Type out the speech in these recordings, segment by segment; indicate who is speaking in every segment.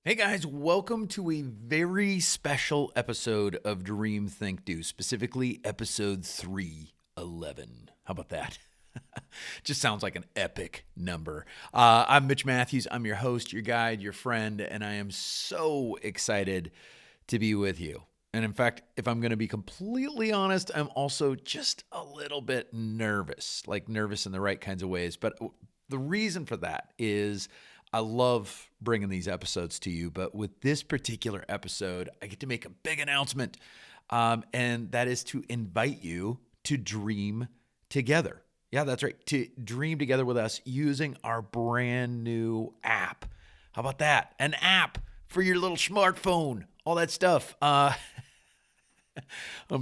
Speaker 1: Hey guys, welcome to a very special episode of dreamthinkdo, specifically episode 311. How about that? Just sounds like an epic number. I'm Mitch Matthews. I'm your host, your guide, your friend, and I am so excited to be with you. And in fact, if I'm going to be completely honest, I'm also just a little bit nervous, like nervous in the right kinds of ways. But the reason for that is I love bringing these episodes to you, but with this particular episode, I get to make a big announcement, and that is to invite you to dream together. Yeah, that's right. To dream together with us using our brand new app. How about that? An app for your little smartphone, all that stuff. I'm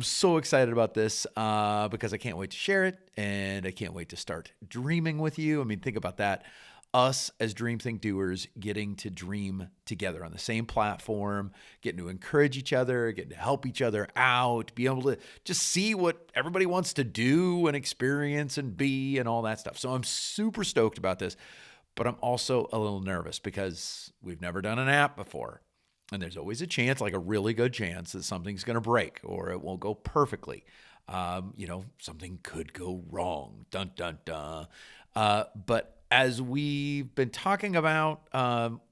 Speaker 1: so excited about this because I can't wait to share it and I can't wait to start dreaming with you. I mean, think about that. Us as Dream Think Doers getting to dream together on the same platform, getting to encourage each other, getting to help each other out, be able to just see what everybody wants to do and experience and be and all that stuff. So I'm super stoked about this, but I'm also a little nervous because we've never done an app before. And there's always a chance, like a really good chance, that something's going to break or it won't go perfectly. Something could go wrong. Dun, dun, dun. But as we've been talking about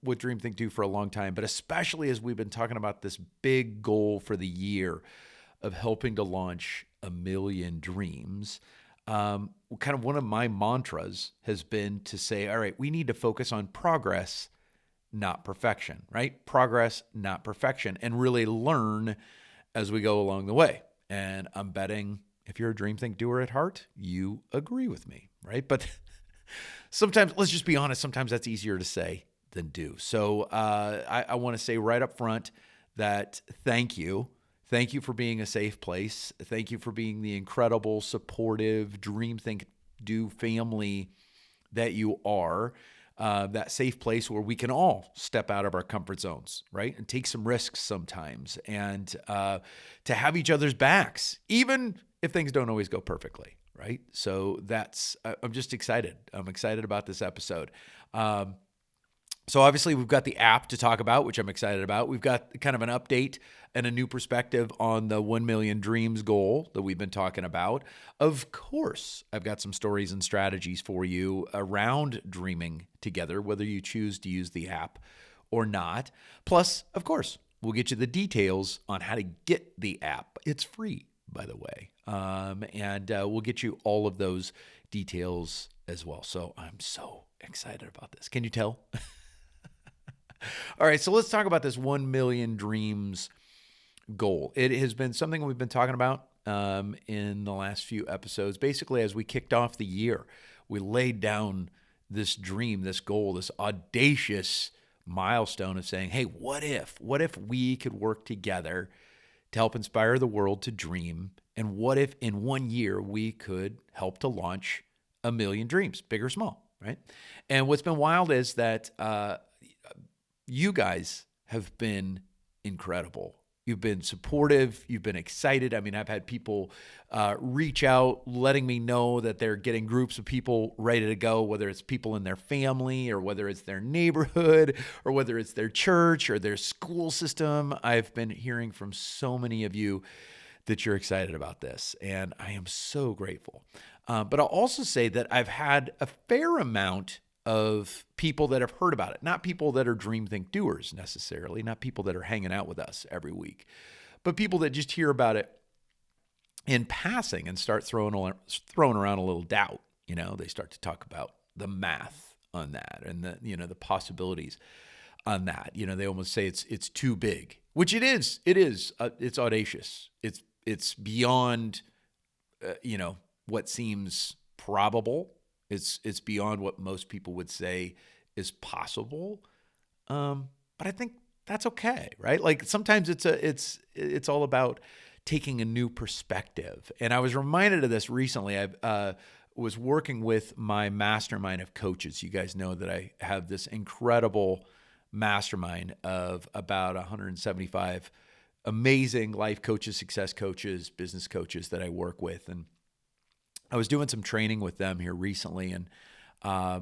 Speaker 1: with Dream Think Do for a long time, but especially as we've been talking about this big goal for the year of helping to launch 1,000,000 dreams, kind of one of my mantras has been to say, all right, we need to focus on progress, not perfection, right? Progress, not perfection, and really learn as we go along the way. And I'm betting if you're a Dream Think Doer at heart, you agree with me, right? But sometimes, let's just be honest, sometimes that's easier to say than do. So I want to say right up front that thank you. Thank you for being a safe place. Thank you for being the incredible, supportive Dream Think Do family that you are. That safe place where we can all step out of our comfort zones, right? And take some risks sometimes and to have each other's backs, even if things don't always go perfectly, right? So I'm just excited. I'm excited about this episode. So obviously we've got the app to talk about, which I'm excited about. We've got kind of an update and a new perspective on the 1,000,000 dreams goal that we've been talking about. Of course, I've got some stories and strategies for you around dreaming together, whether you choose to use the app or not. Plus, of course, we'll get you the details on how to get the app. It's free, by the way. And we'll get you all of those details as well. So I'm so excited about this. Can you tell? All right, so let's talk about this 1,000,000 dreams goal. It has been something we've been talking about in the last few episodes. Basically, as we kicked off the year, we laid down this dream, this goal, this audacious milestone of saying, hey, what if we could work together to help inspire the world to dream? And what if in 1 year we could help to launch 1,000,000 dreams, big or small, right? And what's been wild is that you guys have been incredible. You've been supportive. You've been excited. I mean, I've had people reach out, letting me know that they're getting groups of people ready to go, whether it's people in their family or whether it's their neighborhood or whether it's their church or their school system. I've been hearing from so many of you that you're excited about this, and I am so grateful. But I'll also say that I've had a fair amount of people that have heard about it, not people that are Dream Think Doers necessarily, not people that are hanging out with us every week, but people that just hear about it in passing and start throwing around a little doubt. You know, they start to talk about the math on that and the possibilities on that. You know, they almost say it's too big, which it is. It is. It's audacious. It's beyond what seems probable. It's beyond what most people would say is possible, but I think that's okay, right? Like sometimes it's all about taking a new perspective. And I was reminded of this recently. I was working with my mastermind of coaches. You guys know that I have this incredible mastermind of about 175 amazing life coaches, success coaches, business coaches that I work with, and I was doing some training with them here recently, and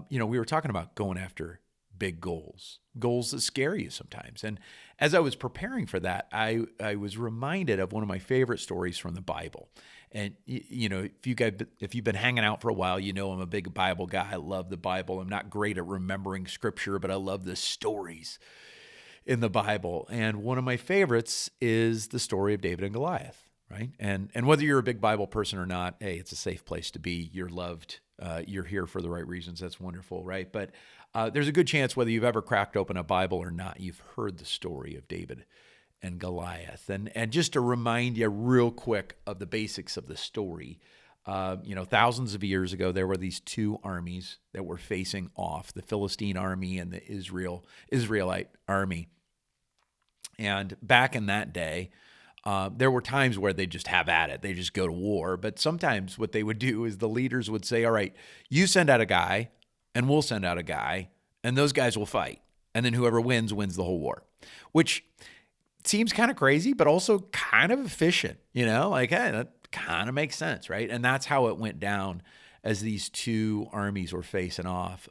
Speaker 1: we were talking about going after big goals, goals that scare you sometimes. And as I was preparing for that, I was reminded of one of my favorite stories from the Bible. And, if you've been hanging out for a while, I'm a big Bible guy. I love the Bible. I'm not great at remembering scripture, but I love the stories in the Bible. And one of my favorites is the story of David and Goliath, right? And whether you're a big Bible person or not, hey, it's a safe place to be. You're loved. You're here for the right reasons. That's wonderful, right? But there's a good chance whether you've ever cracked open a Bible or not, you've heard the story of David and Goliath. And just to remind you real quick of the basics of the story, thousands of years ago, there were these two armies that were facing off, the Philistine army and the Israelite army. And back in that day, there were times where they just have at it. They just go to war. But sometimes what they would do is the leaders would say, all right, you send out a guy and we'll send out a guy and those guys will fight. And then whoever wins the whole war, which seems kind of crazy, but also kind of efficient, hey, that kind of makes sense, right? And that's how it went down as these two armies were facing off.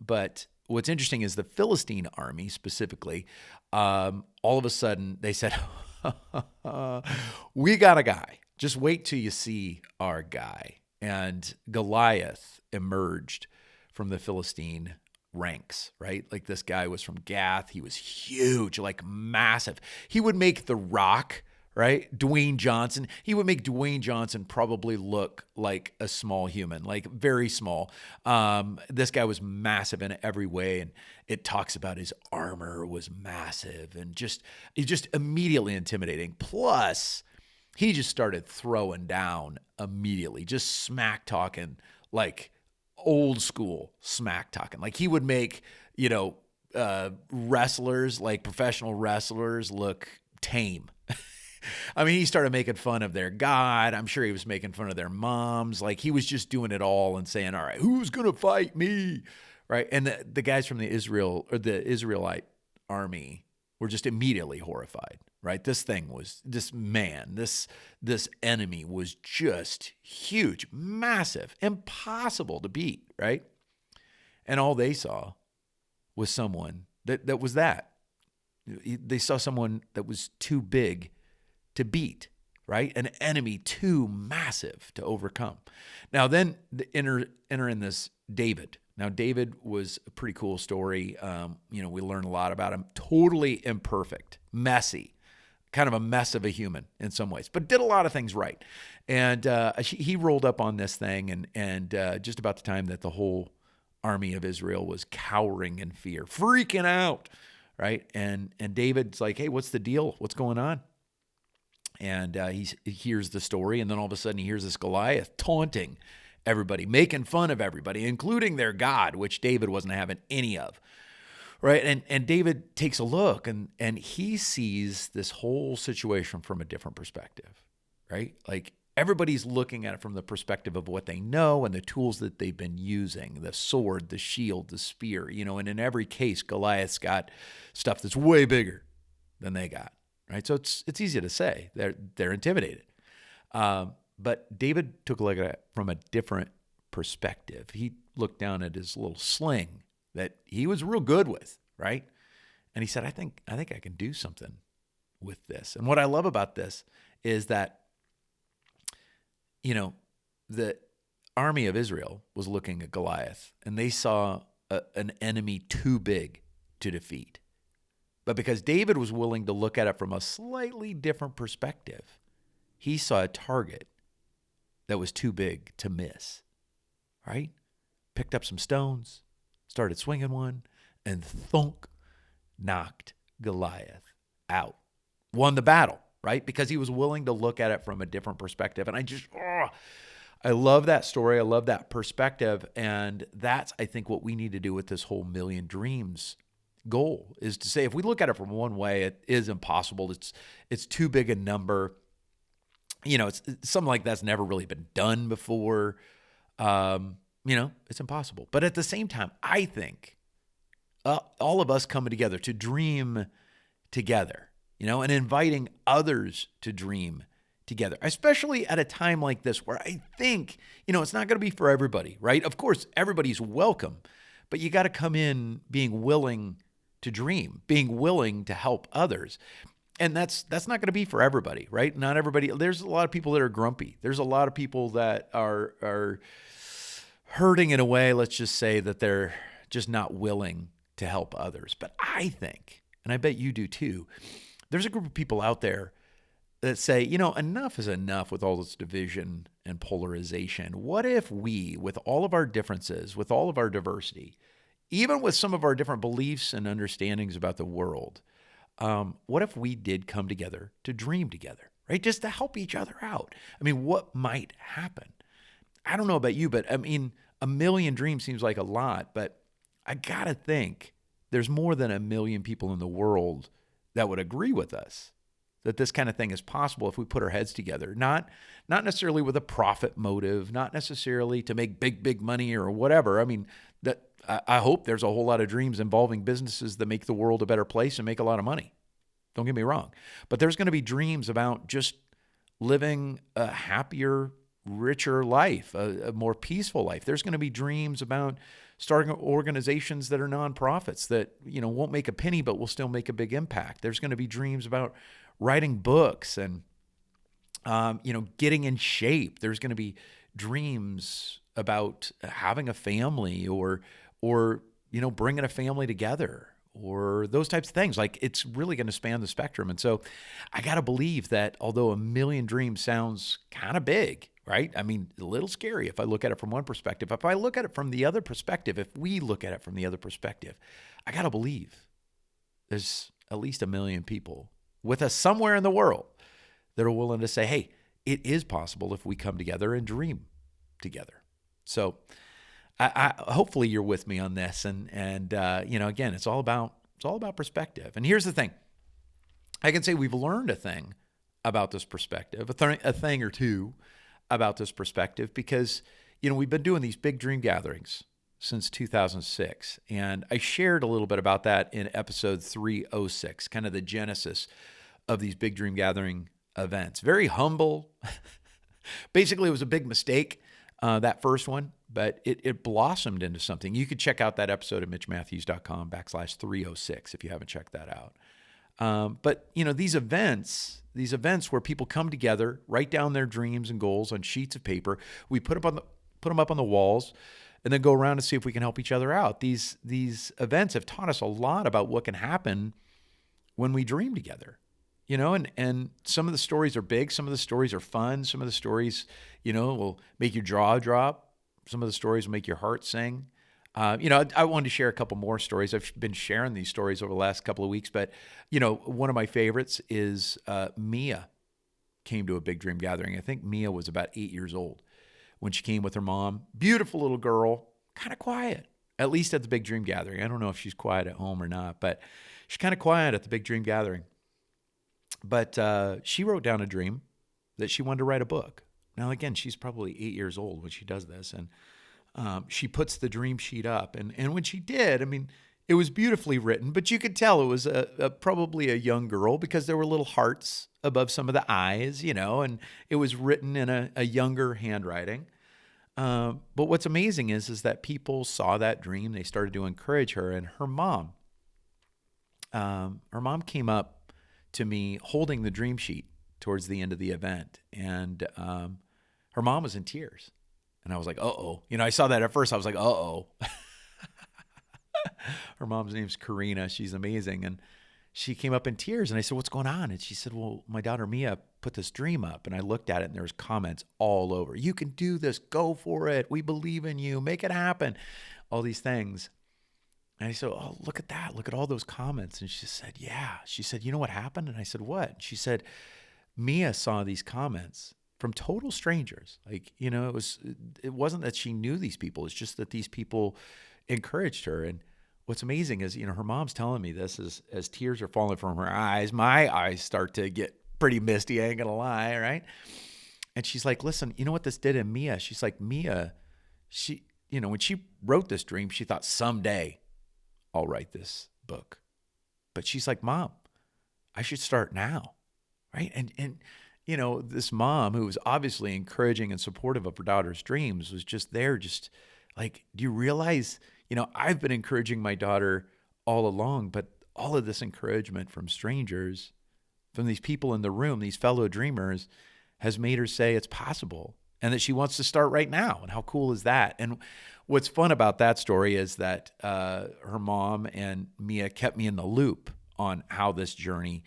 Speaker 1: But what's interesting is the Philistine army specifically, all of a sudden they said, we got a guy. Just wait till you see our guy. And Goliath emerged from the Philistine ranks, right? Like this guy was from Gath. He was huge, like massive. He would make The Rock, right? Dwayne Johnson. He would make Dwayne Johnson probably look like a small human, like very small. This guy was massive in every way. And it talks about his armor was massive and he's just immediately intimidating. Plus, he just started throwing down immediately, just smack talking, like old school smack talking. Like he would make, wrestlers, like professional wrestlers, look tame. I mean, he started making fun of their God. I'm sure he was making fun of their moms. Like he was just doing it all and saying, all right, who's going to fight me? Right. And the guys from the Israelite army were just immediately horrified, right? This enemy was just huge, massive, impossible to beat, right? And all they saw was someone that was that. They saw someone that was too big to beat, right? An enemy too massive to overcome. Now then enter in this David. Now, David was a pretty cool story. We learn a lot about him. Totally imperfect, messy, kind of a mess of a human in some ways, but did a lot of things right. And he rolled up on this thing and just about the time that the whole army of Israel was cowering in fear, freaking out, right? And David's like, hey, what's the deal? What's going on? And he hears the story, and then all of a sudden he hears this Goliath taunting everybody, making fun of everybody, including their God, which David wasn't having any of, right? And David takes a look, and he sees this whole situation from a different perspective, right? Like everybody's looking at it from the perspective of what they know and the tools that they've been using, the sword, the shield, the spear, and in every case, Goliath's got stuff that's way bigger than they got, right? So it's easy to say they're intimidated. But David took a look at it from a different perspective. He looked down at his little sling that he was real good with, right? And he said, I think I can do something with this. And what I love about this is that, the army of Israel was looking at Goliath, and they saw an enemy too big to defeat. But because David was willing to look at it from a slightly different perspective, he saw a target that was too big to miss, right? Picked up some stones, started swinging one, and thunk, knocked Goliath out. Won the battle, right? Because he was willing to look at it from a different perspective. And I love that story. I love that perspective. And that's, I think, what we need to do with this whole Million Dreams goal, is to say, if we look at it from one way, it is impossible. It's too big a number. It's something like that's never really been done before. It's impossible. But at the same time, I think all of us coming together to dream together, and inviting others to dream together, especially at a time like this where I think, it's not going to be for everybody, right? Of course, everybody's welcome, but you got to come in being willing to dream, being willing to help others. And that's not going to be for everybody, right? Not everybody. There's a lot of people that are grumpy. There's a lot of people that are hurting in a way, let's just say, that they're just not willing to help others. But I think, and I bet you do too, there's a group of people out there that say, enough is enough with all this division and polarization. What if we, with all of our differences, with all of our diversity, even with some of our different beliefs and understandings about the world, what if we did come together to dream together, right? Just to help each other out. I mean, what might happen? I don't know about you, but I mean, a million dreams seems like a lot, but I got to think there's more than a million people in the world that would agree with us that this kind of thing is possible if we put our heads together, not necessarily with a profit motive, not necessarily to make big money or whatever. I mean, that I hope there's a whole lot of dreams involving businesses that make the world a better place and make a lot of money. Don't get me wrong. But there's going to be dreams about just living a happier, richer life, a more peaceful life. There's going to be dreams about starting organizations that are nonprofits that, won't make a penny, but will still make a big impact. There's going to be dreams about writing books and, getting in shape. There's going to be dreams about having a family or bringing a family together or those types of things. Like, it's really going to span the spectrum. And so I got to believe that although a million dreams sounds kind of big, right? I mean, a little scary if I look at it from one perspective. If I look at it from the other perspective, if we look at it from the other perspective, I got to believe there's at least a million people with us somewhere in the world that are willing to say, hey, it is possible if we come together and dream together. So I hopefully you're with me on this. And again, it's all about perspective. And here's the thing. I can say we've learned a thing about this perspective, a thing or two about this perspective, because, we've been doing these big dream gatherings since 2006. And I shared a little bit about that in episode 306, kind of the genesis of these big dream gathering events. Very humble. Basically, it was a big mistake, that first one, but it blossomed into something. You could check out that episode at mitchmatthews.com/306 if you haven't checked that out. But these events where people come together, write down their dreams and goals on sheets of paper. We put them up on the walls, and then go around and see if we can help each other out. These events have taught us a lot about what can happen when we dream together. And some of the stories are big. Some of the stories are fun. Some of the stories, will make your jaw drop. Some of the stories will make your heart sing. I wanted to share a couple more stories. I've been sharing these stories over the last couple of weeks, but, one of my favorites is Mia came to a big dream gathering. I think Mia was about 8 years old when she came with her mom. Beautiful little girl, kind of quiet, at least at the big dream gathering. I don't know if she's quiet at home or not, but she's kind of quiet at the big dream gathering. But she wrote down a dream that she wanted to write a book. Now, again, she's probably 8 years old when she does this. And she puts the dream sheet up. And when she did, I mean, it was beautifully written, but you could tell it was probably a young girl because there were little hearts above some of the eyes, and it was written in a younger handwriting. But what's amazing is that people saw that dream. They started to encourage her. And her mom came up to me holding the dream sheet towards the end of the event. And her mom was in tears. And I was like, uh-oh. I saw that at first. I was like, uh-oh. Her mom's name's Karina. She's amazing. And she came up in tears. And I said, what's going on? And she said, well, my daughter Mia put this dream up. And I looked at it, and there was comments all over. You can do this. Go for it. We believe in you. Make it happen. All these things. And I said, oh, look at that. Look at all those comments. And she said, yeah. She said, you know what happened? And I said, what? And she said, Mia saw these comments from total strangers. Like, it wasn't that she knew these people. It's just that these people encouraged her. And what's amazing is, her mom's telling me this as tears are falling from her eyes. My eyes start to get pretty misty, I ain't gonna lie, right? And she's like, listen, you know what this did in Mia? She's like, Mia, she, when she wrote this dream, she thought someday I'll write this book. But she's like, Mom, I should start now, right? And this mom who was obviously encouraging and supportive of her daughter's dreams was just there, just like, do you realize I've been encouraging my daughter all along, but all of this encouragement from strangers, from these people in the room, these fellow dreamers, has made her say it's possible and that she wants to start right now. And how cool is that? And what's fun about that story is that her mom and Mia kept me in the loop on how this journey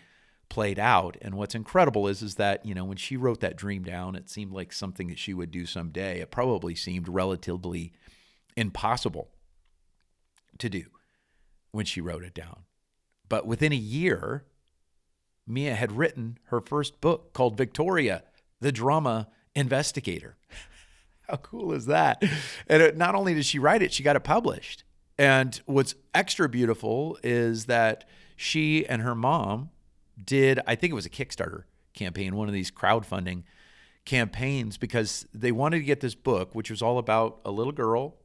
Speaker 1: played out. And what's incredible is that, when she wrote that dream down, it seemed like something that she would do someday. It probably seemed relatively impossible to do when she wrote it down. But within a year, Mia had written her first book called Victoria, the Drama Investigator. How cool is that? And not only did she write it, she got it published. And what's extra beautiful is that she and her mom did, I think it was a Kickstarter campaign, one of these crowdfunding campaigns, because they wanted to get this book, which was all about a little girl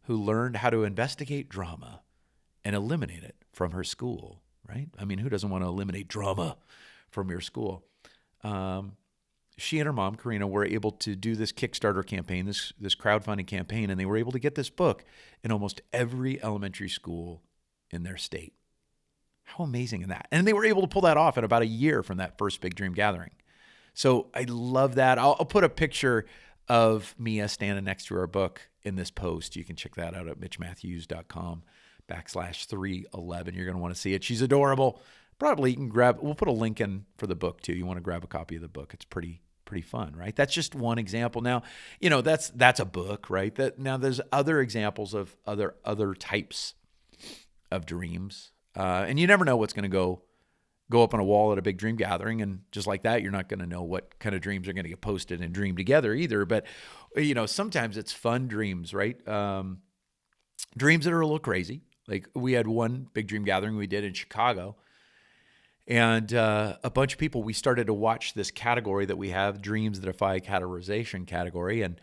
Speaker 1: who learned how to investigate drama and eliminate it from her school, right? I mean, who doesn't want to eliminate drama from your school? She and her mom, Karina, were able to do this Kickstarter campaign, this crowdfunding campaign, and they were able to get this book in almost every elementary school in their state. How amazing is that? And they were able to pull that off in about a year from that first big dream gathering. So I love that. I'll put a picture of Mia standing next to her book in this post. You can check that out at mitchmatthews.com/311. You're going to want to see it. She's adorable. Probably you can we'll put a link in for the book too. You want to grab a copy of the book. It's pretty fun, right? That's just one example. Now, that's a book, right? Now there's other examples of other types of dreams. And you never know what's going to go up on a wall at a big dream gathering. And just like that, you're not going to know what kind of dreams are going to get posted and dream together either. But, sometimes it's fun dreams, right? Dreams that are a little crazy. Like we had one big dream gathering we did in Chicago. And a bunch of people, we started to watch this category that we have, Dreams That Defy Categorization category, and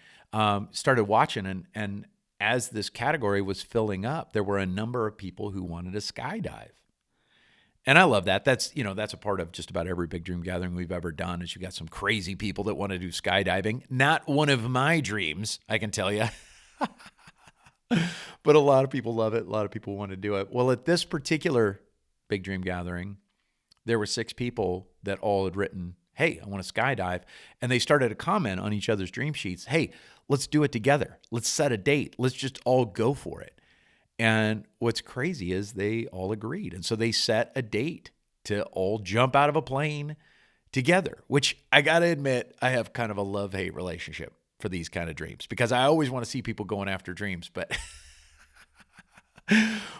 Speaker 1: started watching. And as this category was filling up, there were a number of people who wanted to skydive. And I love that. That's a part of just about every big dream gathering we've ever done is you got some crazy people that want to do skydiving. Not one of my dreams, I can tell you. But a lot of people love it. A lot of people want to do it. Well, at this particular big dream gathering, there were 6 people that all had written, hey, I want to skydive. And they started to comment on each other's dream sheets. Hey, let's do it together. Let's set a date. Let's just all go for it. And what's crazy is they all agreed. And so they set a date to all jump out of a plane together, which I got to admit, I have kind of a love-hate relationship for these kind of dreams because I always want to see people going after dreams. But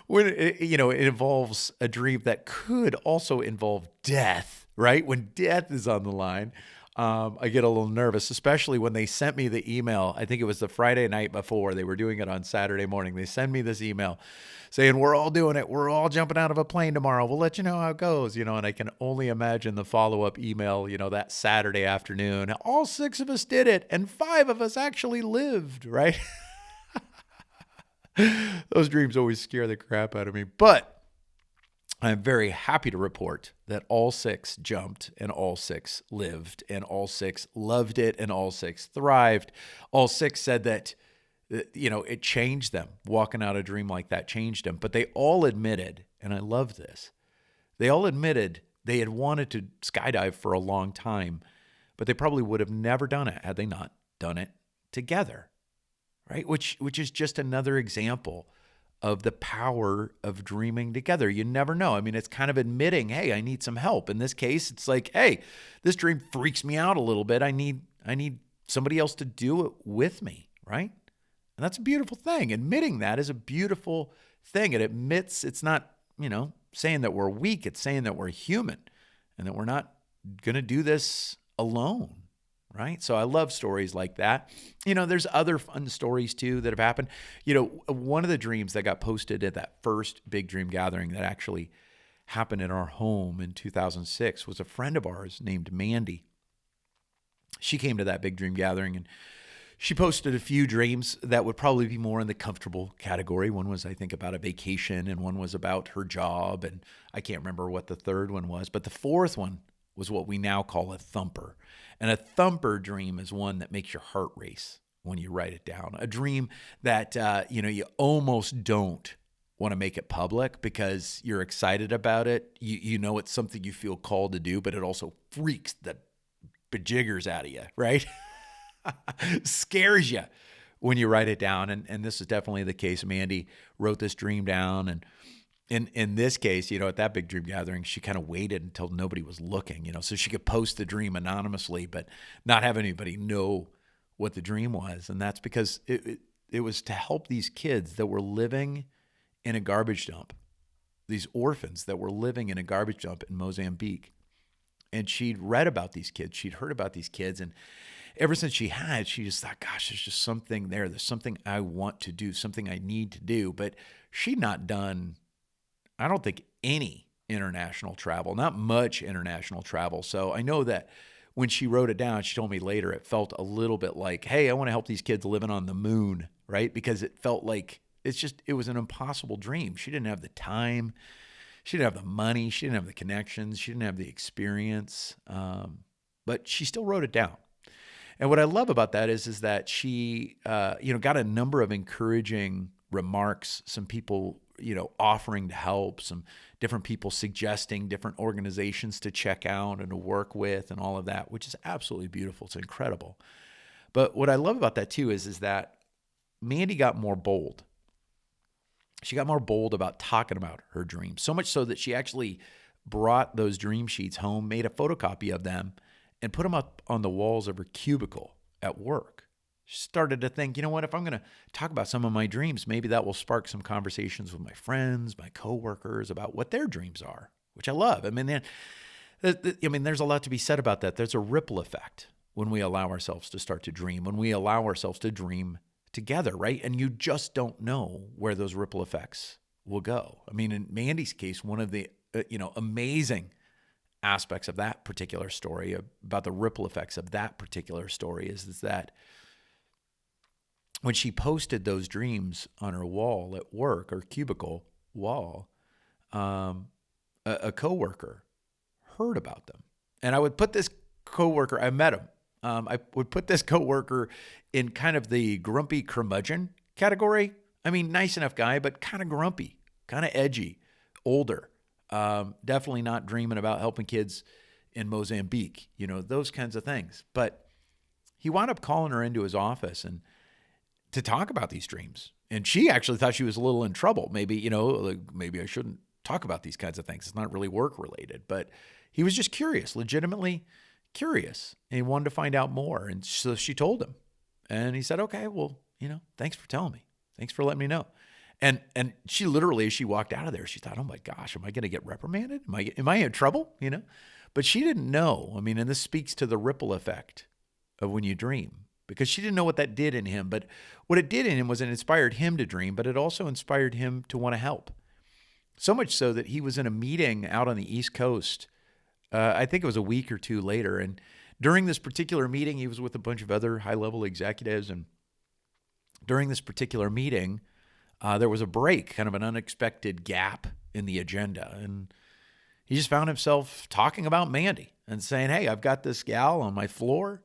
Speaker 1: when it involves a dream that could also involve death, right? When death is on the line, I get a little nervous, especially when they sent me the email. I think it was the Friday night before. They were doing it on Saturday morning. They send me this email saying, we're all doing it. We're all jumping out of a plane tomorrow. We'll let you know how it goes, and I can only imagine the follow-up email, that Saturday afternoon. All 6 of us did it, and 5 of us actually lived, right? Those dreams always scare the crap out of me. But I'm very happy to report that all 6 jumped and all 6 lived and all 6 loved it and all 6 thrived. All 6 said that, it changed them. Walking out a dream like that changed them. But they all admitted, and I love this, they all admitted they had wanted to skydive for a long time, but they probably would have never done it had they not done it together. Right? Which is just another example of the power of dreaming together. You never know. I mean, it's kind of admitting, hey, I need some help. In this case, it's like, hey, this dream freaks me out a little bit. I need somebody else to do it with me, right? And that's a beautiful thing. Admitting that is a beautiful thing. It admits it's not, saying that we're weak. It's saying that we're human and that we're not going to do this alone. Right? So I love stories like that. There's other fun stories too that have happened. One of the dreams that got posted at that first big dream gathering that actually happened in our home in 2006 was a friend of ours named Mandy. She came to that big dream gathering and she posted a few dreams that would probably be more in the comfortable category. One was, I think, about a vacation and one was about her job. And I can't remember what the third one was, but the fourth one was what we now call a thumper. And a thumper dream is one that makes your heart race, when you write it down. A dream that, you almost don't want to make it public because you're excited about it. You know it's something you feel called to do, but it also freaks the bejiggers out of you, right? Scares you when you write it down. And this is definitely the case. Mandy wrote this dream down. And in this case, at that big dream gathering, she kind of waited until nobody was looking, so she could post the dream anonymously, but not have anybody know what the dream was. And that's because it was to help these kids that were living in a garbage dump, these orphans that were living in a garbage dump in Mozambique. And she'd read about these kids. She'd heard about these kids. And ever since she just thought, gosh, there's just something there. There's something I want to do, something I need to do. But she'd not done, I don't think, any international travel, not much international travel. So I know that when she wrote it down, she told me later, it felt a little bit like, hey, I want to help these kids living on the moon, right? Because it felt like it was an impossible dream. She didn't have the time. She didn't have the money. She didn't have the connections. She didn't have the experience. But she still wrote it down. And what I love about that is that she, got a number of encouraging remarks, some people, offering to help, some different people suggesting different organizations to check out and to work with and all of that, which is absolutely beautiful. It's incredible. But what I love about that too is that Mandy got more bold. She got more bold about talking about her dreams, so much so that she actually brought those dream sheets home, made a photocopy of them, and put them up on the walls of her cubicle at work. She started to think, you know what, if I'm going to talk about some of my dreams, maybe that will spark some conversations with my friends, my coworkers about what their dreams are, which I love. I mean, there's a lot to be said about that. There's a ripple effect when we allow ourselves to start to dream, when we allow ourselves to dream together, right? And you just don't know where those ripple effects will go. I mean, in Mandy's case, one of the amazing aspects of that particular story, about the ripple effects of that particular story, is that when she posted those dreams on her wall at work, or cubicle wall, a coworker heard about them. And I would put this coworker, I met him. I would put this coworker in kind of the grumpy curmudgeon category. I mean, nice enough guy, but kind of grumpy, kind of edgy, older. Definitely not dreaming about helping kids in Mozambique, those kinds of things. But he wound up calling her into his office and to talk about these dreams. And she actually thought she was a little in trouble. Maybe, maybe I shouldn't talk about these kinds of things. It's not really work related, but he was just curious, legitimately curious. And he wanted to find out more. And so she told him, and he said, okay, well, thanks for telling me. Thanks for letting me know. And she literally, as she walked out of there, she thought, oh my gosh, am I going to get reprimanded? Am I in trouble? But she didn't know. I mean, and this speaks to the ripple effect of when you dream, because she didn't know what that did in him. But what it did in him was it inspired him to dream, but it also inspired him to want to help. So much so that he was in a meeting out on the East Coast. I think it was a week or two later. And during this particular meeting, he was with a bunch of other high-level executives. And during this particular meeting, there was a break, kind of an unexpected gap in the agenda. And he just found himself talking about Mandy and saying, hey, I've got this gal on my floor.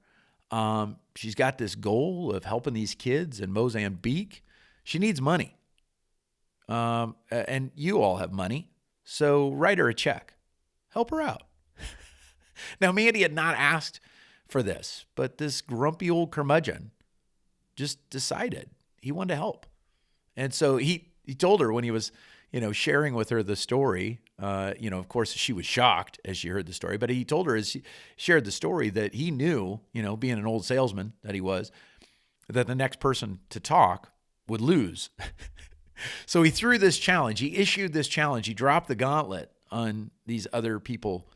Speaker 1: She's got this goal of helping these kids in Mozambique. She needs money. And you all have money. So write her a check. Help her out. Now, Mandy had not asked for this, but this grumpy old curmudgeon just decided he wanted to help. And so he told her when he was, sharing with her the story, of course, she was shocked as she heard the story, but he told her as she shared the story that he knew, being an old salesman that he was, that the next person to talk would lose. So he threw this challenge. He issued this challenge. He dropped the gauntlet on these other people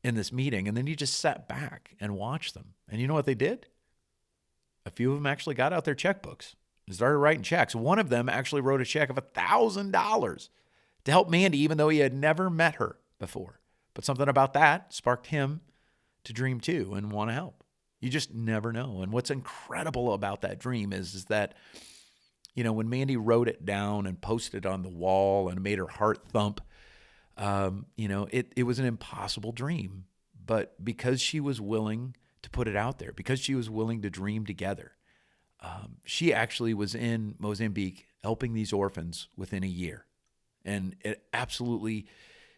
Speaker 1: in this meeting, and then he just sat back and watched them. And you know what they did? A few of them actually got out their checkbooks and started writing checks. One of them actually wrote a check of $1,000 to help Mandy, even though he had never met her before. But something about that sparked him to dream too and want to help. You just never know. And what's incredible about that dream is that, when Mandy wrote it down and posted it on the wall and made her heart thump, it was an impossible dream. But because she was willing to put it out there, because she was willing to dream together, She actually was in Mozambique helping these orphans within a year. And it absolutely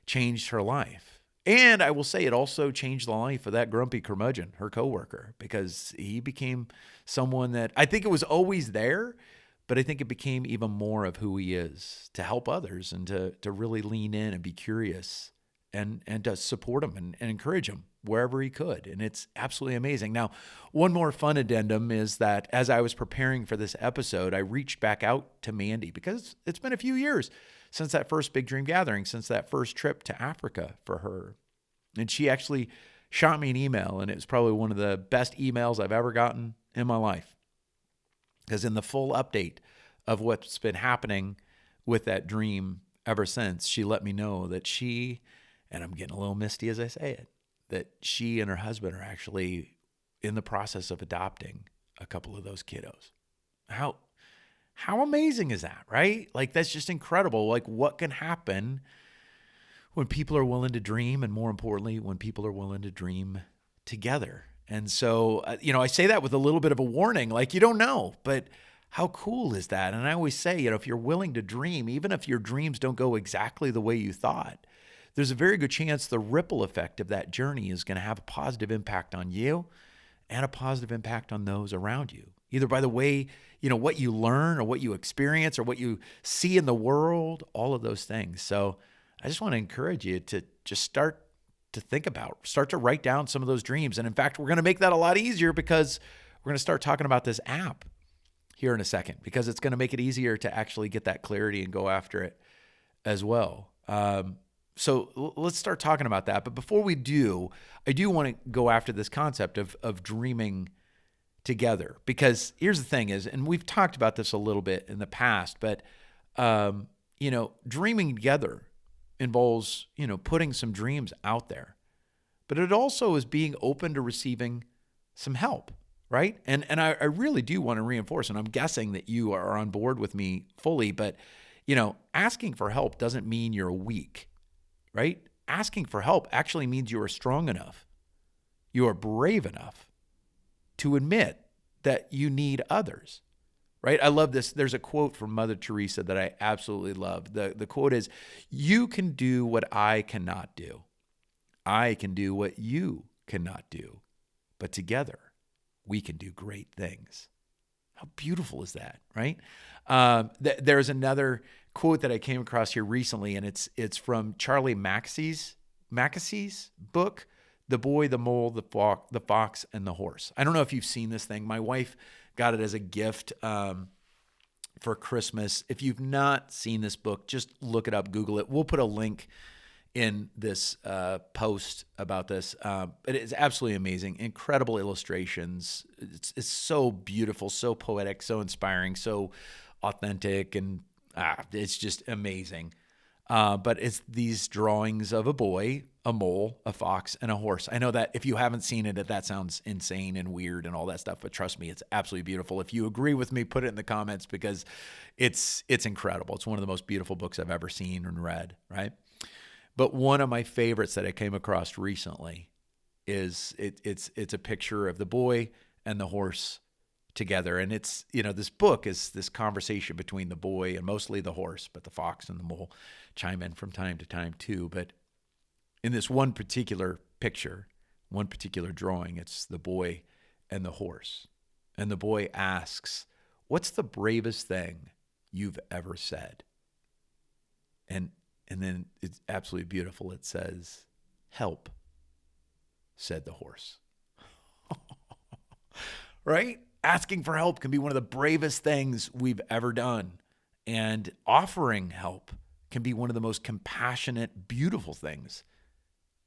Speaker 1: changed her life. And I will say it also changed the life of that grumpy curmudgeon, her coworker, because he became someone that I think it was always there, but I think it became even more of who he is, to help others and to really lean in and be curious and to support him and encourage him wherever he could. And it's absolutely amazing. Now, one more fun addendum is that as I was preparing for this episode, I reached back out to Mandy because it's been a few years since that first Big Dream Gathering, since that first trip to Africa for her. And she actually shot me an email, and it was probably one of the best emails I've ever gotten in my life. Because in the full update of what's been happening with that dream ever since, she let me know that she, and I'm getting a little misty as I say it, that she and her husband are actually in the process of adopting a couple of those kiddos. How amazing is that, right? Like, that's just incredible. Like, what can happen when people are willing to dream, and more importantly, when people are willing to dream together. And so, I say that with a little bit of a warning, like, you don't know, but how cool is that? And I always say, if you're willing to dream, even if your dreams don't go exactly the way you thought, there's a very good chance the ripple effect of that journey is going to have a positive impact on you and a positive impact on those around you, either by the way, what you learn or what you experience or what you see in the world, all of those things. So I just want to encourage you to just start to write down some of those dreams. And in fact, we're going to make that a lot easier because we're going to start talking about this app here in a second, because it's going to make it easier to actually get that clarity and go after it as well. So let's start talking about that. But before we do, I do want to go after this concept of dreaming together, because here's the thing is, and we've talked about this a little bit in the past, but, dreaming together involves, putting some dreams out there, but it also is being open to receiving some help, right? And I really do want to reinforce, and I'm guessing that you are on board with me fully, but, asking for help doesn't mean you're weak, right? Asking for help actually means you are strong enough, you are brave enough to admit that you need others, right? I love this. There's a quote from Mother Teresa that I absolutely love. The quote is, "You can do what I cannot do. I can do what you cannot do. But together, we can do great things." How beautiful is that, right? There's another quote that I came across here recently, and it's from Charlie Mackes's book, The Boy, the Mole, the Fox, and the Horse. I don't know if you've seen this thing. My wife got it as a gift for Christmas. If you've not seen this book, just look it up, Google it. We'll put a link in this post about this. It is absolutely amazing. Incredible illustrations. It's so beautiful, so poetic, so inspiring, so authentic, and it's just amazing. But it's these drawings of a boy, a mole, a fox, and a horse. I know that if you haven't seen it, that sounds insane and weird and all that stuff, but trust me, it's absolutely beautiful. If you agree with me, put it in the comments, because it's incredible. It's one of the most beautiful books I've ever seen and read, right? But one of my favorites that I came across recently is it's a picture of the boy and the horse together. And it's, this book is this conversation between the boy and mostly the horse, but the fox and the mole chime in from time to time too. But in this one particular picture, one particular drawing, it's the boy and the horse. And the boy asks, "What's the bravest thing you've ever said?" And then it's absolutely beautiful. It says, "Help," said the horse. Right? Asking for help can be one of the bravest things we've ever done. And offering help can be one of the most compassionate, beautiful things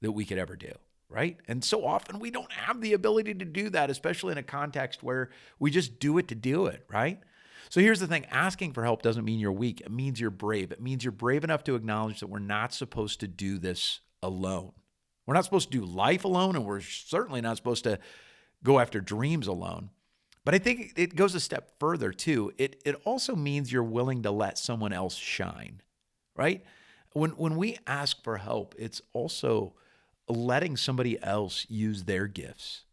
Speaker 1: that we could ever do, right? And so often we don't have the ability to do that, especially in a context where we just do it to do it, right? So here's the thing. Asking for help doesn't mean you're weak. It means you're brave. It means you're brave enough to acknowledge that we're not supposed to do this alone. We're not supposed to do life alone, and we're certainly not supposed to go after dreams alone. But I think it goes a step further too. It also means you're willing to let someone else shine, right? When we ask for help, it's also letting somebody else use their gifts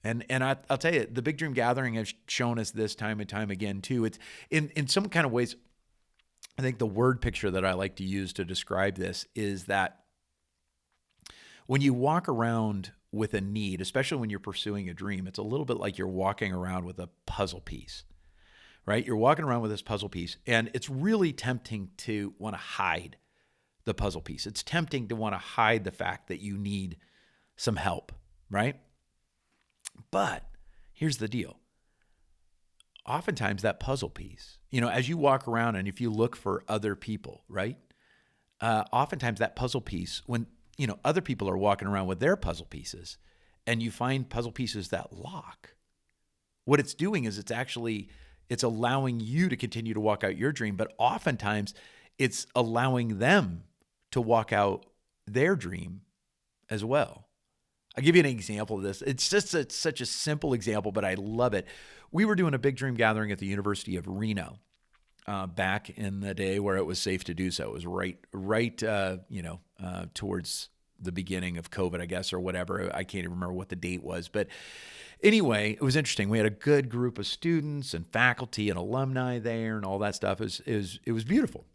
Speaker 1: I'll tell you, the Big Dream Gathering has shown us this time and time again too. It's in some kind of ways, I think the word picture that I like to use to describe this is that when you walk around with a need, especially when you're pursuing a dream, it's a little bit like you're walking around with a puzzle piece, right? You're walking around with this puzzle piece, and it's really tempting to want to hide the puzzle piece. It's tempting to want to hide the fact that you need some help, right? But here's the deal. Oftentimes that puzzle piece, as you walk around and if you look for other people, right? Oftentimes that puzzle piece, when, other people are walking around with their puzzle pieces and you find puzzle pieces that lock, what it's doing is it's allowing you to continue to walk out your dream, but oftentimes it's allowing them to walk out their dream as well. I'll give you an example of this. It's just such a simple example, but I love it. We were doing a Big Dream Gathering at the University of Reno back in the day where it was safe to do so. It was right towards the beginning of COVID, I guess, or whatever. I can't even remember what the date was. But anyway, it was interesting. We had a good group of students and faculty and alumni there and all that stuff. It was beautiful.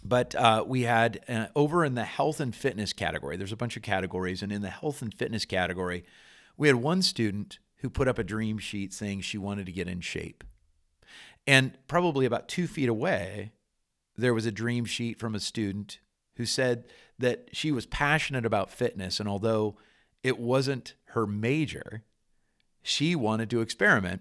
Speaker 1: But we had over in the health and fitness category, there's a bunch of categories. And in the health and fitness category, we had one student who put up a dream sheet saying she wanted to get in shape. And probably about 2 feet away, there was a dream sheet from a student who said that she was passionate about fitness. And although it wasn't her major, she wanted to experiment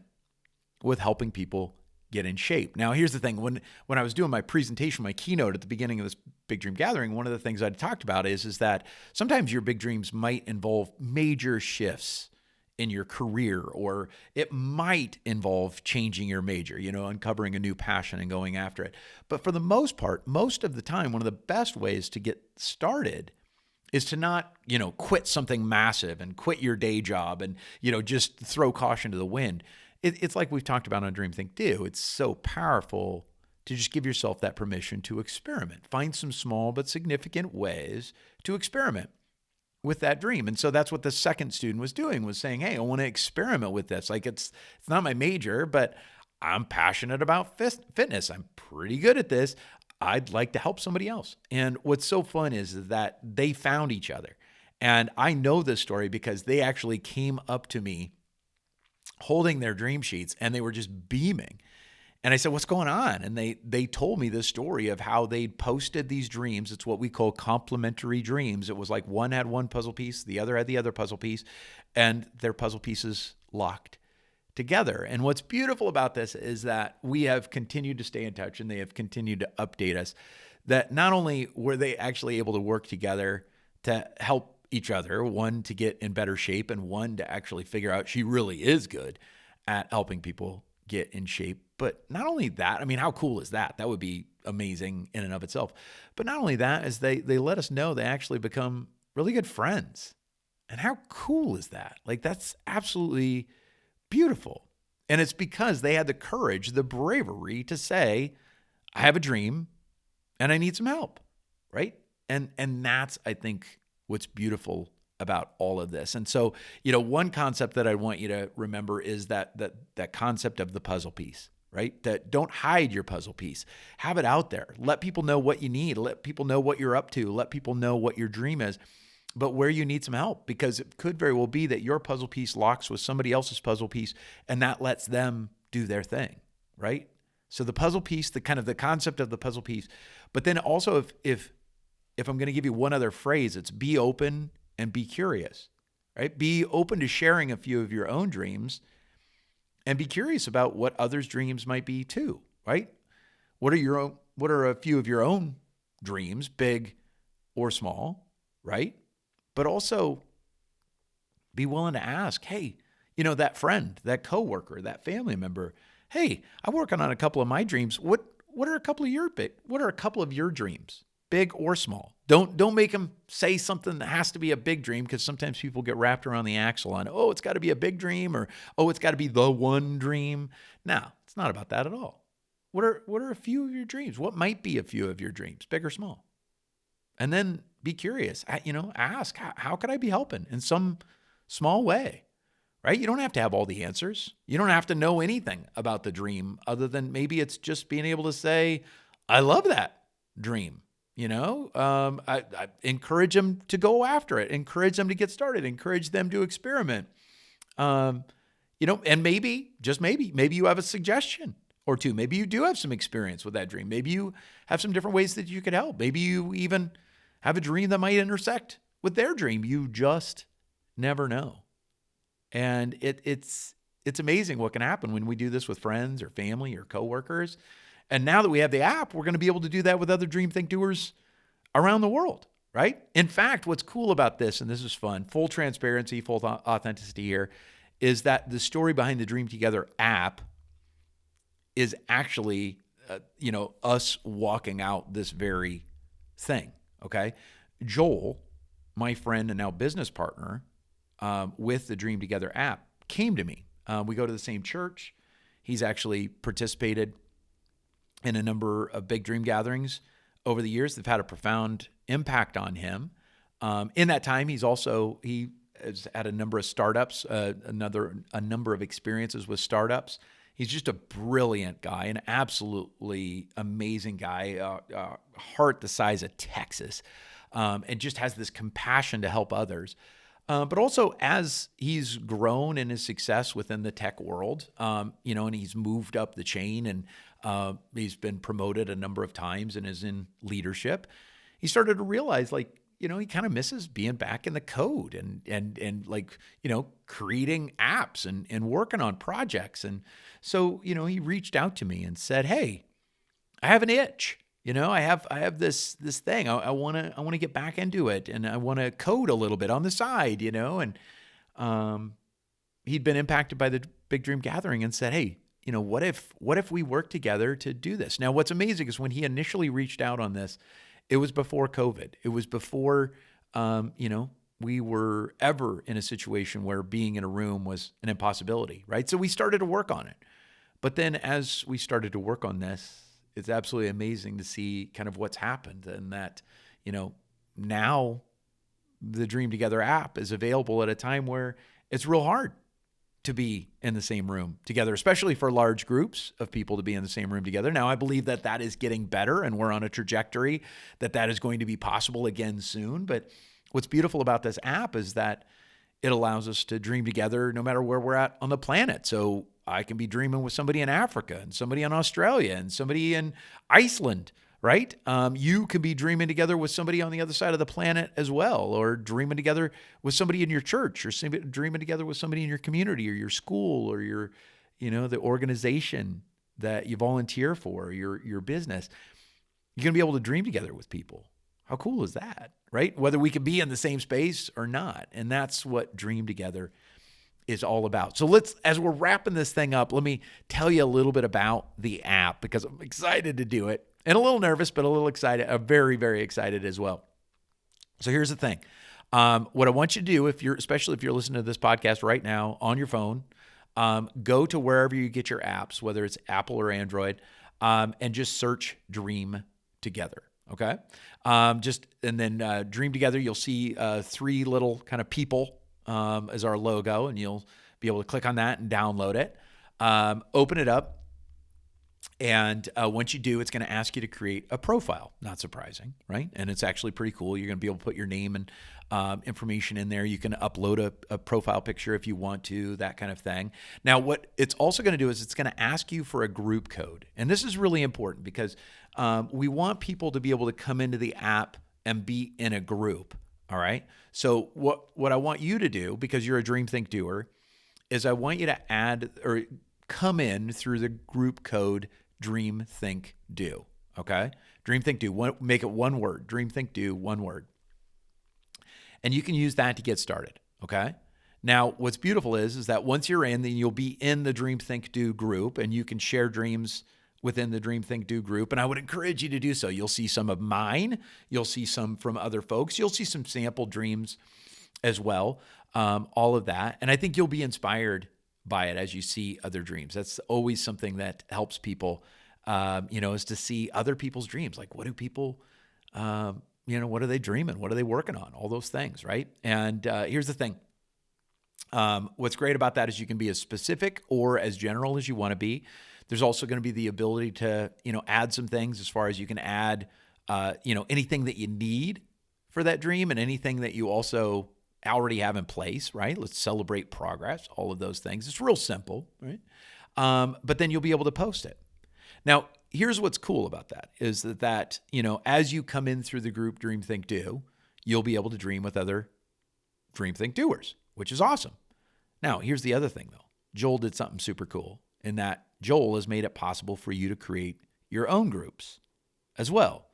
Speaker 1: with helping people get in shape. Now, here's the thing. When I was doing my presentation, my keynote at the beginning of this Big Dream Gathering, one of the things I talked about is that sometimes your big dreams might involve major shifts in your career, or it might involve changing your major, uncovering a new passion and going after it. But for the most part, most of the time, one of the best ways to get started is to not, quit something massive and quit your day job and, just throw caution to the wind. It's like we've talked about on dreamthinkdo. It's so powerful to just give yourself that permission to experiment. Find some small but significant ways to experiment with that dream. And so that's what the second student was doing, was saying, hey, I want to experiment with this. Like it's not my major, but I'm passionate about fitness. I'm pretty good at this. I'd like to help somebody else. And what's so fun is that they found each other. And I know this story because they actually came up to me holding their dream sheets and they were just beaming. And I said, what's going on? And they told me this story of how they'd posted these dreams. It's what we call complementary dreams. It was like one had one puzzle piece, the other had the other puzzle piece, and their puzzle pieces locked together. And what's beautiful about this is that we have continued to stay in touch and they have continued to update us that not only were they actually able to work together to help each other, one to get in better shape and one to actually figure out she really is good at helping people get in shape. But not only that, I mean, how cool is that? That would be amazing in and of itself. But not only that, is they let us know they actually become really good friends. And how cool is that? Like, that's absolutely beautiful. And it's because they had the courage, the bravery to say, I have a dream and I need some help, right? And that's, I think, what's beautiful about all of this. And so, one concept that I want you to remember is that concept of the puzzle piece, right? That don't hide your puzzle piece. Have it out there. Let people know what you need. Let people know what you're up to. Let people know what your dream is, but where you need some help, because it could very well be that your puzzle piece locks with somebody else's puzzle piece and that lets them do their thing, right? So the puzzle piece, the concept of the puzzle piece, but then also if I'm going to give you one other phrase, it's be open and be curious, right? Be open to sharing a few of your own dreams and be curious about what others' dreams might be too, right? What are a few of your own dreams, big or small, right? But also be willing to ask, hey, that friend, that coworker, that family member, hey, I'm working on a couple of my dreams. What are a couple of your dreams? Big or small. Don't make them say something that has to be a big dream, because sometimes people get wrapped around the axle on, oh, it's got to be a big dream, or, oh, it's got to be the one dream. No, it's not about that at all. What are a few of your dreams? What might be a few of your dreams, big or small? And then be curious, ask, how could I be helping in some small way? right? You don't have to have all the answers. You don't have to know anything about the dream other than maybe it's just being able to say, I love that dream. I encourage them to go after it, encourage them to get started, encourage them to experiment. And maybe, just maybe you have a suggestion or two. Maybe you do have some experience with that dream. Maybe you have some different ways that you could help. Maybe you even have a dream that might intersect with their dream. You just never know. And it's amazing what can happen when we do this with friends or family or coworkers. And now that we have the app, we're going to be able to do that with other Dream Think Doers around the world, right? In fact, what's cool about this, and this is fun, full transparency, full authenticity here, is that the story behind the Dream Together app is actually, us walking out this very thing, okay? Joel, my friend and now business partner, with the Dream Together app, came to me. We go to the same church. He's actually participated in a number of big dream gatherings over the years. They've had a profound impact on him. In that time, he has had a number of startups, a number of experiences with startups. He's just a brilliant guy, an absolutely amazing guy, heart the size of Texas, and just has this compassion to help others. But also as he's grown in his success within the tech world, and he's moved up the chain and he's been promoted a number of times and is in leadership, he started to realize he kind of misses being back in the code and creating apps and working on projects. And so, he reached out to me and said, hey, I have an itch. I have this thing. I want to get back into it, and I want to code a little bit on the side, and he'd been impacted by the Big Dream Gathering and said, hey, what if we work together to do this? Now, what's amazing is when he initially reached out on this, it was before COVID. It was before, we were ever in a situation where being in a room was an impossibility, right? So we started to work on it. But then as we started to work on this, it's absolutely amazing to see kind of what's happened, and that, now the Dream Together app is available at a time where it's real hard to be in the same room together, especially for large groups of people to be in the same room together. Now, I believe that is getting better, and we're on a trajectory that is going to be possible again soon. But what's beautiful about this app is that it allows us to dream together no matter where we're at on the planet. So I can be dreaming with somebody in Africa and somebody in Australia and somebody in Iceland, right? You could be dreaming together with somebody on the other side of the planet as well, or dreaming together with somebody in your church, or dreaming together with somebody in your community or your school or your, the organization that you volunteer for, your business. You're going to be able to dream together with people. How cool is that, right? Whether we can be in the same space or not. And that's what Dream Together is all about. So as we're wrapping this thing up, let me tell you a little bit about the app, because I'm excited to do it and a little nervous, but a little excited, very, very excited as well. So here's the thing. What I want you to do, especially if you're listening to this podcast right now on your phone, go to wherever you get your apps, whether it's Apple or Android, and just search Dream Together. Okay. And then Dream Together, you'll see 3 little kind of people as our logo, and you'll be able to click on that and download it. Open it up. And once you do, it's going to ask you to create a profile. Not surprising, right? And it's actually pretty cool. You're going to be able to put your name and information in there. You can upload a profile picture if you want to, that kind of thing. Now, what it's also going to do is it's going to ask you for a group code. And this is really important because we want people to be able to come into the app and be in a group. All right. So what I want you to do, because you're a Dream Think Doer, is I want you to add or come in through the group code Dream Think Do. Okay. Dream Think Do. Make it one word. Dream Think Do, one word. And you can use that to get started. Okay. Now, what's beautiful is that once you're in, then you'll be in the Dream Think Do group, and you can share dreams within the Dream Think Do group. And I would encourage you to do so. You'll see some of mine. You'll see some from other folks. You'll see some sample dreams as well. All of that. And I think you'll be inspired by it as you see other dreams. That's always something that helps people, is to see other people's dreams. Like, what do people, what are they dreaming? What are they working on? All those things, right? And here's the thing. What's great about that is you can be as specific or as general as you want to be. There's also going to be the ability to, add some things as far as you can add, anything that you need for that dream and anything that you also already have in place, right? Let's celebrate progress, all of those things. It's real simple, right? But then you'll be able to post it. Now, here's what's cool about that is that, as you come in through the group Dream, Think, Do, you'll be able to dream with other Dream, Think, Doers, which is awesome. Now, here's the other thing, though. Joel did something super cool in that Joel has made it possible for you to create your own groups as well.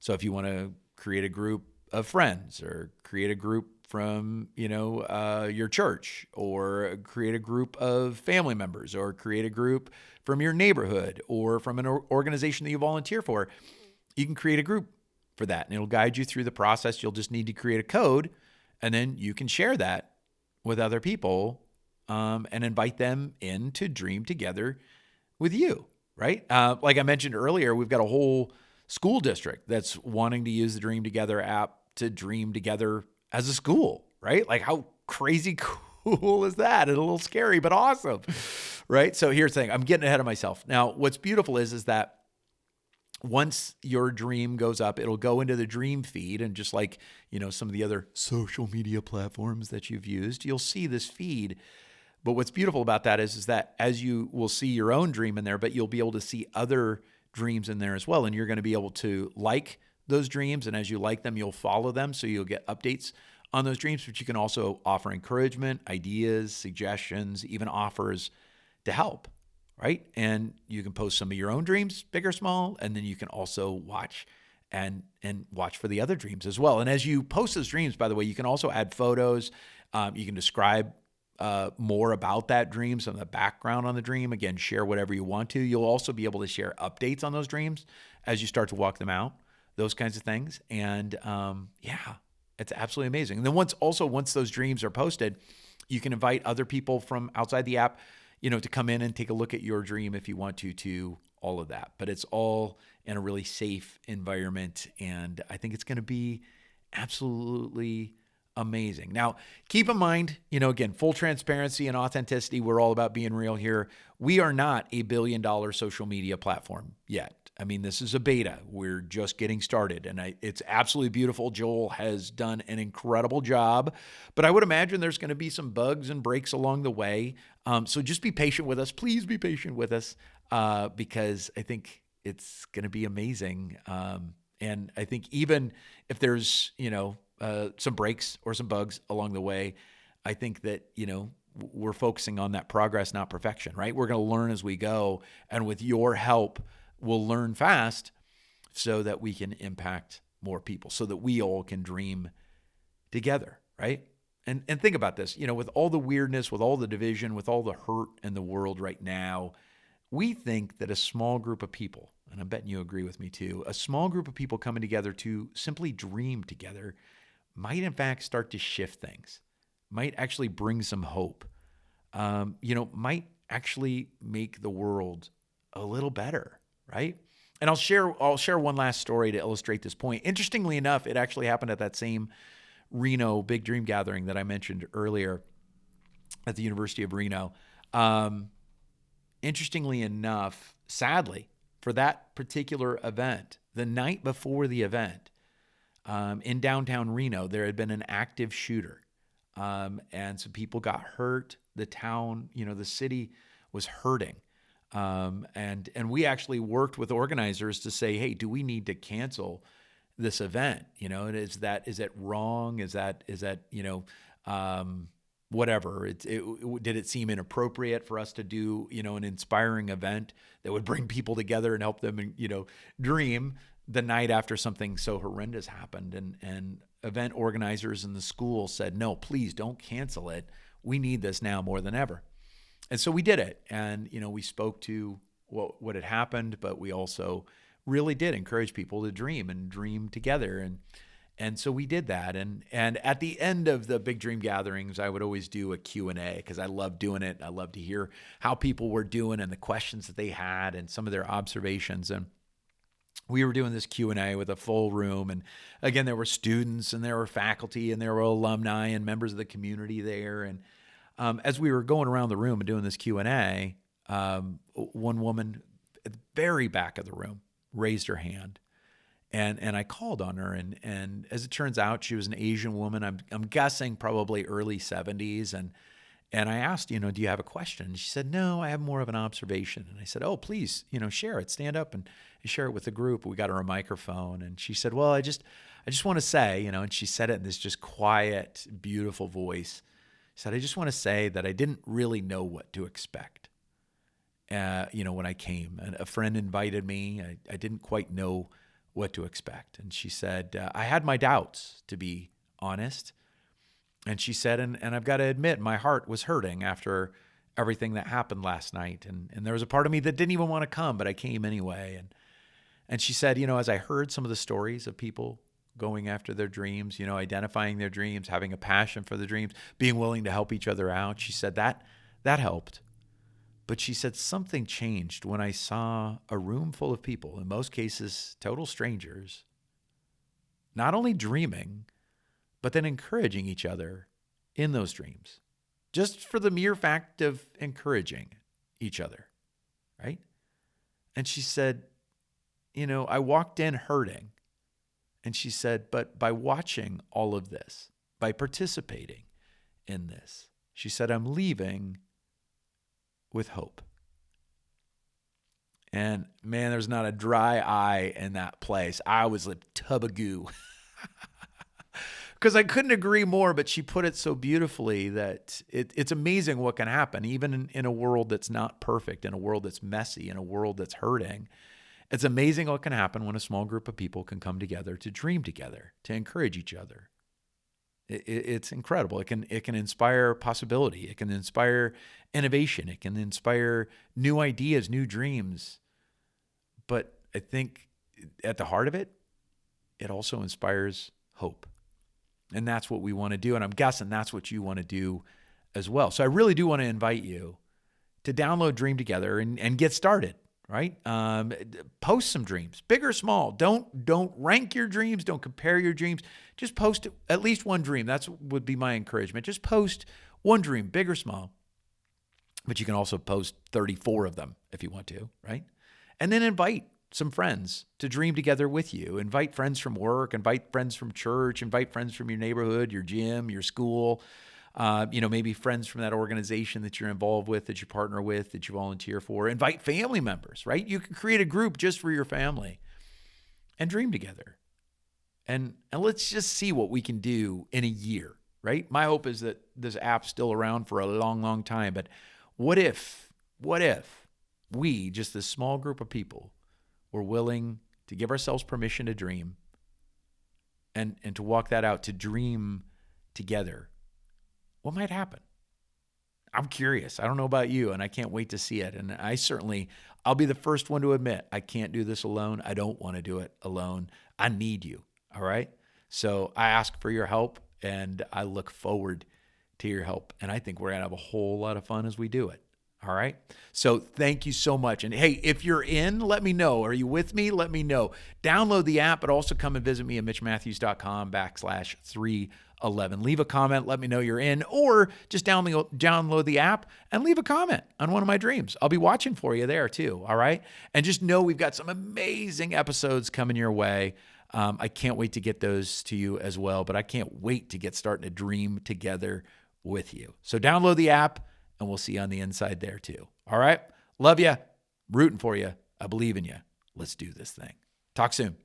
Speaker 1: So if you want to create a group of friends or create a group from, your church or create a group of family members or create a group from your neighborhood or from an organization that you volunteer for, you can create a group for that and it'll guide you through the process. You'll just need to create a code and then you can share that with other people and invite them in to dream together with you, right? Like I mentioned earlier, we've got a whole school district that's wanting to use the Dream Together app to dream together as a school, right? Like how crazy cool is that? And a little scary, but awesome, right? So here's the thing. I'm getting ahead of myself. Now, what's beautiful is that once your dream goes up, it'll go into the dream feed. And just like, some of the other social media platforms that you've used, you'll see this feed. But what's beautiful about that is that as you will see your own dream in there, but you'll be able to see other dreams in there as well. And you're going to be able to like those dreams. And as you like them, you'll follow them. So you'll get updates on those dreams, but you can also offer encouragement, ideas, suggestions, even offers to help, right? And you can post some of your own dreams, big or small, and then you can also watch and watch for the other dreams as well. And as you post those dreams, by the way, you can also add photos. You can describe more about that dream, some of the background on the dream. Again, share whatever you want to. You'll also be able to share updates on those dreams as you start to walk them out, those kinds of things. And it's absolutely amazing. And then once those dreams are posted, you can invite other people from outside the app, to come in and take a look at your dream if you want to all of that. But it's all in a really safe environment. And I think it's going to be absolutely amazing. Now, keep in mind, again, full transparency and authenticity. We're all about being real here. We are not a $1 billion social media platform yet. I mean, this is a beta. We're just getting started, and it's absolutely beautiful. Joel has done an incredible job, but I would imagine there's going to be some bugs and breaks along the way. So just be patient with us. Please be patient with us because I think it's going to be amazing. And I think even if there's, some breaks or some bugs along the way, I think that, we're focusing on that progress, not perfection, right? We're going to learn as we go. And with your help, we'll learn fast so that we can impact more people, so that we all can dream together, right? And think about this, with all the weirdness, with all the division, with all the hurt in the world right now, we think that a small group of people, and I'm betting you agree with me too, a small group of people coming together to simply dream together might in fact start to shift things, might actually bring some hope, might actually make the world a little better, right? And I'll share one last story to illustrate this point. Interestingly enough, it actually happened at that same Reno Big Dream Gathering that I mentioned earlier at the University of Reno. Interestingly enough, sadly, for that particular event, the night before the event, in downtown Reno, there had been an active shooter. And some people got hurt. The town, the city was hurting. And we actually worked with organizers to say, hey, do we need to cancel this event? And is that wrong? Is that whatever? Did it seem inappropriate for us to do, an inspiring event that would bring people together and help them, dream the night after something so horrendous happened? And event organizers in the school said, no, please don't cancel it. We need this now more than ever. And so we did it. And, we spoke to what had happened, but we also really did encourage people to dream and dream together. And so we did that. And at the end of the big dream gatherings, I would always do a Q&A because I love doing it. I love to hear how people were doing and the questions that they had and some of their observations. And we were doing this Q&A with a full room. And again, there were students and there were faculty and there were alumni and members of the community there. And as we were going around the room and doing this Q&A, one woman at the very back of the room raised her hand. And I called on her, and as it turns out, she was an Asian woman. I'm guessing probably early 70s. And I asked, do you have a question? And she said, no, I have more of an observation. And I said, oh, please, share it. Stand up and share it with the group. We got her a microphone, and she said, well, I just want to say, and she said it in this just quiet, beautiful voice. She said, I just want to say that I didn't really know what to expect. When I came, and a friend invited me. I didn't quite know what to expect. And she said, I had my doubts, to be honest. And she said, and I've got to admit, my heart was hurting after everything that happened last night. And there was a part of me that didn't even want to come, but I came anyway. And she said, as I heard some of the stories of people going after their dreams, identifying their dreams, having a passion for the dreams, being willing to help each other out, she said that helped. But she said something changed when I saw a room full of people, in most cases, total strangers, not only dreaming, but then encouraging each other in those dreams, just for the mere fact of encouraging each other, right? And she said, I walked in hurting. And she said, but by watching all of this, by participating in this, she said, I'm leaving with hope. And man, there's not a dry eye in that place. I was a tub of goo because I couldn't agree more, but she put it so beautifully that it's amazing what can happen, even in a world that's not perfect, in a world that's messy, in a world that's hurting. It's amazing what can happen when a small group of people can come together to dream together, to encourage each other. It's incredible. It can inspire possibility. It can inspire innovation. It can inspire new ideas, new dreams. But I think at the heart of it, it also inspires hope. And that's what we want to do. And I'm guessing that's what you want to do as well. So I really do want to invite you to download Dream Together and get started. Right? Post some dreams, big or small. Don't rank your dreams. Don't compare your dreams. Just post at least one dream. That would be my encouragement. Just post one dream, big or small. But you can also post 34 of them if you want to, right? And then invite some friends to dream together with you. Invite friends from work, invite friends from church, invite friends from your neighborhood, your gym, your school. Maybe friends from that organization that you're involved with, that you partner with, that you volunteer for. Invite family members, right? You can create a group just for your family and dream together. And let's just see what we can do in a year, right? My hope is that this app's still around for a long, long time. But what if we, just this small group of people, were willing to give ourselves permission to dream and to walk that out, to dream together? What might happen? I'm curious. I don't know about you, and I can't wait to see it. And I'll be the first one to admit, I can't do this alone. I don't want to do it alone. I need you, all right? So I ask for your help, and I look forward to your help. And I think we're going to have a whole lot of fun as we do it, all right? So thank you so much. And hey, if you're in, let me know. Are you with me? Let me know. Download the app, but also come and visit me at mitchmatthews.com/311. Leave a comment. Let me know you're in, or just download the app and leave a comment on one of my dreams. I'll be watching for you there too. All right. And just know we've got some amazing episodes coming your way. I can't wait to get those to you as well, but I can't wait to get starting to dream together with you. So download the app and we'll see you on the inside there too. All right. Love you. Rooting for you. I believe in you. Let's do this thing. Talk soon.